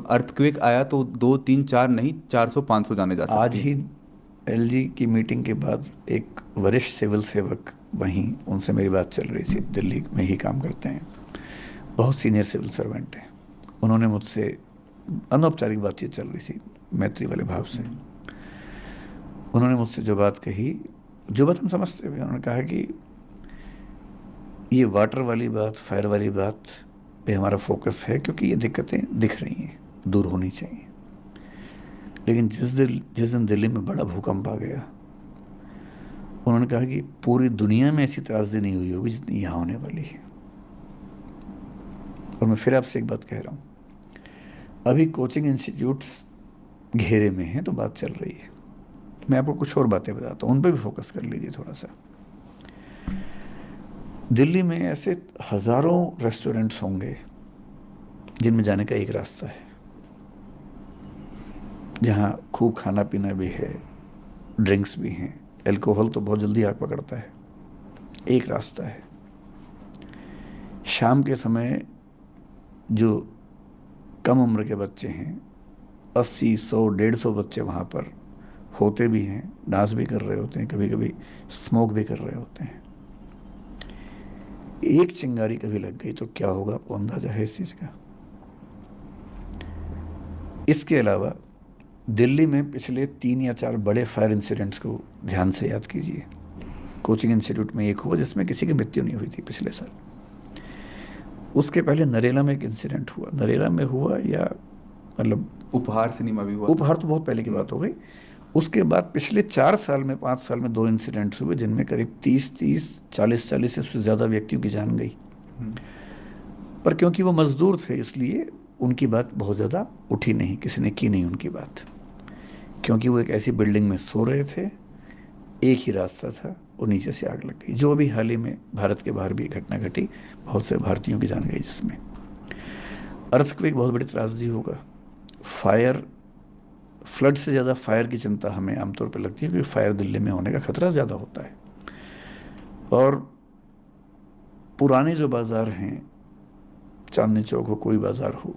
Earthquake आया तो 2 3 4 नहीं, 400 500 जाने जा आज सकती ही हैं। एलजी की मीटिंग के बाद एक वरिष्ठ सिविल सेवक, वहीं उनसे मेरी बात चल रही थी, दिल्ली में ही काम करते हैं, बहुत सीनियर सिविल सर्वेंट हैं। उन्होंने मुझसे अनौपचारिक बातचीत चल रही थी, मैत्री वाले भाव से। उन्होंने मुझसे जो बात कही, जो बात हम समझते हुए, उन्होंने कहा कि ये वाटर वाली बात, फायर वाली बात पे हमारा फोकस है, क्योंकि ये दिक्कतें दिख रही हैं, दूर होनी चाहिए। लेकिन जिस दिन दिल्ली में बड़ा भूकंप आ गया, उन्होंने कहा कि पूरी दुनिया में ऐसी त्रासदी नहीं हुई होगी जितनी यहाँ होने वाली है। और मैं फिर आपसे एक बात कह रहा हूँ, अभी कोचिंग इंस्टीट्यूट्स घेरे में हैं तो बात चल रही है। मैं आपको कुछ और बातें बताता हूँ, उन पर भी फोकस कर लीजिए थोड़ा सा। दिल्ली में ऐसे हज़ारों रेस्टोरेंट्स होंगे जिनमें जाने का एक रास्ता है, जहाँ खूब खाना पीना भी है, ड्रिंक्स भी हैं। अल्कोहल तो बहुत जल्दी आग पकड़ता है। एक रास्ता है। शाम के समय जो कम उम्र के बच्चे हैं, 80 100 150 बच्चे वहाँ पर होते भी हैं, डांस भी कर रहे होते हैं, कभी कभी स्मोक भी कर रहे होते हैं। एक चिंगारी कभी लग गई तो क्या होगा, आपको अंदाजा है इस चीज़ का? इसके अलावा दिल्ली में पिछले 3 या 4 बड़े फायर इंसिडेंट्स को ध्यान से याद कीजिए। कोचिंग इंस्टीट्यूट में एक हुआ जिसमें किसी की मृत्यु नहीं हुई थी पिछले साल। उसके पहले नरेला में एक इंसिडेंट हुआ, नरेला में हुआ या मतलब उपहार सिनेमा भी हुआ था। उपहार तो बहुत पहले की बात हो गई। उसके बाद पिछले 4 साल में, 5 साल में 2 इंसिडेंट्स हुए जिनमें करीब 30 40 से ज़्यादा व्यक्तियों की जान गई। पर क्योंकि वो मजदूर थे इसलिए उनकी बात बहुत ज़्यादा उठी नहीं, किसी ने की नहीं उनकी बात, क्योंकि वो एक ऐसी बिल्डिंग में सो रहे थे, एक ही रास्ता था और नीचे से आग लग गई। जो अभी हाल ही में भारत के बाहर भी एक घटना घटी, बहुत से भारतीयों की जान गई जिसमें। अर्थक्वेक बहुत बड़ी त्रासदी होगा। फायर, फ्लड से ज़्यादा फायर की चिंता हमें आमतौर पर लगती है, क्योंकि फायर दिल्ली में होने का खतरा ज़्यादा होता है। और पुराने जो बाज़ार हैं, चांदनी चौक हो, कोई बाज़ार हो,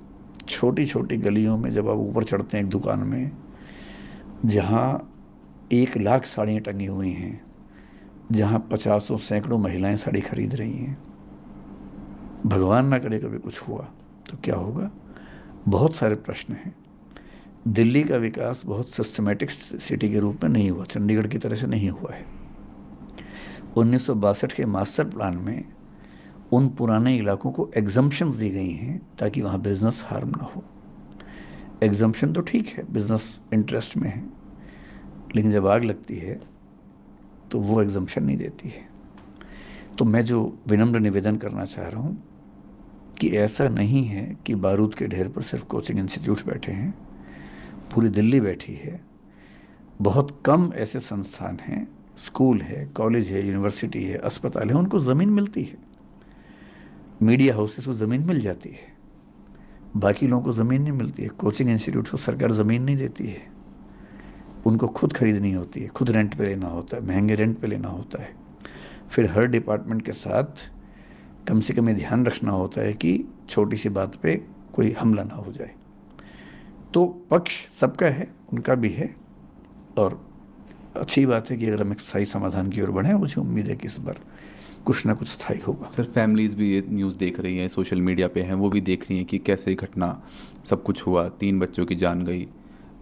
छोटी छोटी गलियों में जब आप ऊपर चढ़ते हैं एक दुकान में जहाँ 1 लाख साड़ियाँ टंगी हुई हैं, जहाँ 50 सैकड़ों महिलाएं साड़ी खरीद रही हैं, भगवान ना करे कभी कुछ हुआ तो क्या होगा? बहुत सारे प्रश्न हैं। दिल्ली का विकास बहुत सिस्टमेटिक सिटी के रूप में नहीं हुआ, चंडीगढ़ की तरह से नहीं हुआ है। 1962 के मास्टर प्लान में उन पुराने इलाकों को एग्जम्पशंस दी गई हैं ताकि वहाँ बिजनेस हार्म ना हो। एग्जम्पशन तो ठीक है, बिजनेस इंटरेस्ट में है, लेकिन जब आग लगती है तो वो एग्जम्पशन नहीं देती है। तो मैं जो विनम्र निवेदन करना चाह रहा हूँ कि ऐसा नहीं है कि बारूद के ढेर पर सिर्फ कोचिंग इंस्टीट्यूट्स बैठे हैं, पूरी दिल्ली बैठी है। बहुत कम ऐसे संस्थान हैं, स्कूल है, कॉलेज है, यूनिवर्सिटी है, अस्पताल है, उनको ज़मीन मिलती है। मीडिया हाउसेस को ज़मीन मिल जाती है, बाकी लोगों को ज़मीन नहीं मिलती है। कोचिंग इंस्टीट्यूट को सरकार ज़मीन नहीं देती है, उनको खुद खरीदनी होती है, खुद रेंट पे लेना होता है, महंगे रेंट पे लेना होता है। फिर हर डिपार्टमेंट के साथ कम से कम ये ध्यान रखना होता है कि छोटी सी बात पे कोई हमला ना हो जाए। तो पक्ष सबका है, उनका भी है, और अच्छी बात है कि अगर हम एक स्थायी समाधान की ओर बढ़ें, मुझे उम्मीद है कि इस बार कुछ ना कुछ स्थायी होगा। सर फैमिलीज़ भी ये न्यूज़ देख रही हैं, सोशल मीडिया पे हैं, वो भी देख रही हैं कि कैसे घटना, सब कुछ हुआ, 3 बच्चों की जान गई।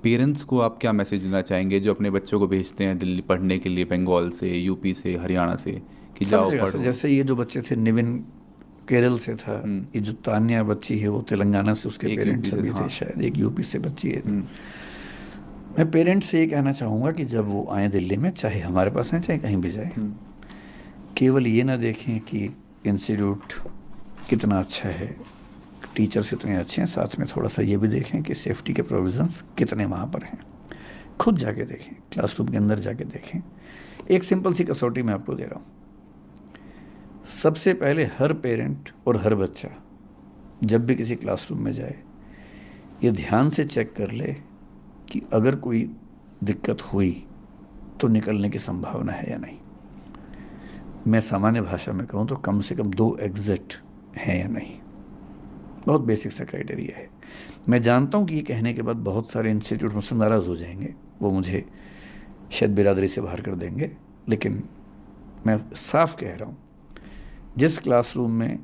पेरेंट्स को आप क्या मैसेज देना चाहेंगे जो अपने बच्चों को भेजते हैं दिल्ली पढ़ने के लिए, बंगाल से, यूपी से, हरियाणा से, कि सब जाओ जगह से, पढ़ो? जैसे ये जो बच्चे थे, निविन केरल से था, हम्म। ये जो तान्या बच्ची है वो तेलंगाना से, उसके एक यूपी पेरेंट्स से, अभी थे, हाँ। शायद एक यूपी से बच्ची है। हम्म। मैं पेरेंट्स से ये कहना चाहूँगा कि जब वो आए दिल्ली में, चाहे हमारे पास आए चाहे कहीं भी जाए, हम्म। केवल ये ना देखें कि इंस्टीट्यूट कितना अच्छा है, टीचर्स कितने अच्छे हैं, साथ में थोड़ा सा ये भी देखें कि सेफ्टी के प्रोविज़न्स कितने वहाँ पर हैं। खुद जाके देखें, क्लासरूम के अंदर जाके देखें। एक सिंपल सी कसौटी मैं आपको दे रहा हूँ। सबसे पहले हर पेरेंट और हर बच्चा जब भी किसी क्लासरूम में जाए, ये ध्यान से चेक कर ले कि अगर कोई दिक्कत हुई तो निकलने की संभावना है या नहीं। मैं सामान्य भाषा में कहूँ तो कम से कम 2 एग्जिट हैं या नहीं। बहुत बेसिक सा क्राइटेरिया है। मैं जानता हूँ कि ये कहने के बाद बहुत सारे इंस्टीट्यूट मुझसे नाराज़ हो जाएंगे, वो मुझे शायद बिरादरी से बाहर कर देंगे, लेकिन मैं साफ कह रहा हूँ, जिस क्लासरूम में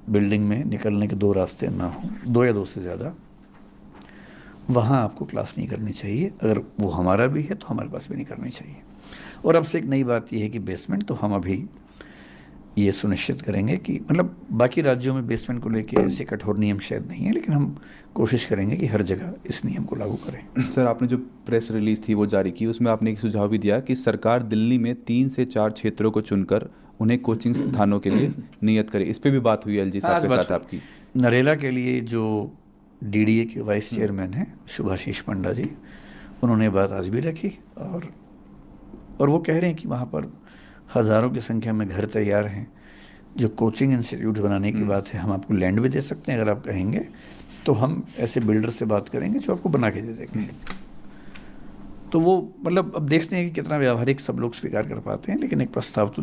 बिल्डिंग में निकलने के 2 रास्ते ना हों, 2 या 2 से ज़्यादा, वहाँ आपको क्लास नहीं करनी चाहिए। अगर वो हमारा भी है तो हमारे पास भी नहीं करनी चाहिए। और अब से एक नई बात यह है कि बेसमेंट तो हम अभी ये सुनिश्चित करेंगे कि मतलब बाकी राज्यों में बेसमेंट को लेके ऐसे कठोर नियम शायद नहीं है, लेकिन हम कोशिश करेंगे कि हर जगह इस नियम को लागू करें। सर, आपने जो प्रेस रिलीज थी वो जारी की, उसमें आपने एक सुझाव भी दिया कि सरकार दिल्ली में 3 से 4 क्षेत्रों को चुनकर उन्हें कोचिंग स्थानों के लिए नियत करे। इस पे भी बात हुई एलजी साहब के साथ आपकी? नरेला के लिए जो डीडीए के वाइस चेयरमैन हैं शुभाशीष पंडा जी, उन्होंने बात आज भी रखी, और वो कह रहे हैं कि वहाँ पर हज़ारों की संख्या में घर तैयार हैं। जो कोचिंग इंस्टीट्यूट बनाने की बात है, हम आपको लैंड भी दे सकते हैं अगर आप कहेंगे, तो हम ऐसे बिल्डर से बात करेंगे जो आपको बना के दे देंगे। तो वो मतलब अब देखते हैं कि कितना व्यावहारिक सब लोग स्वीकार कर पाते हैं, लेकिन एक प्रस्ताव तो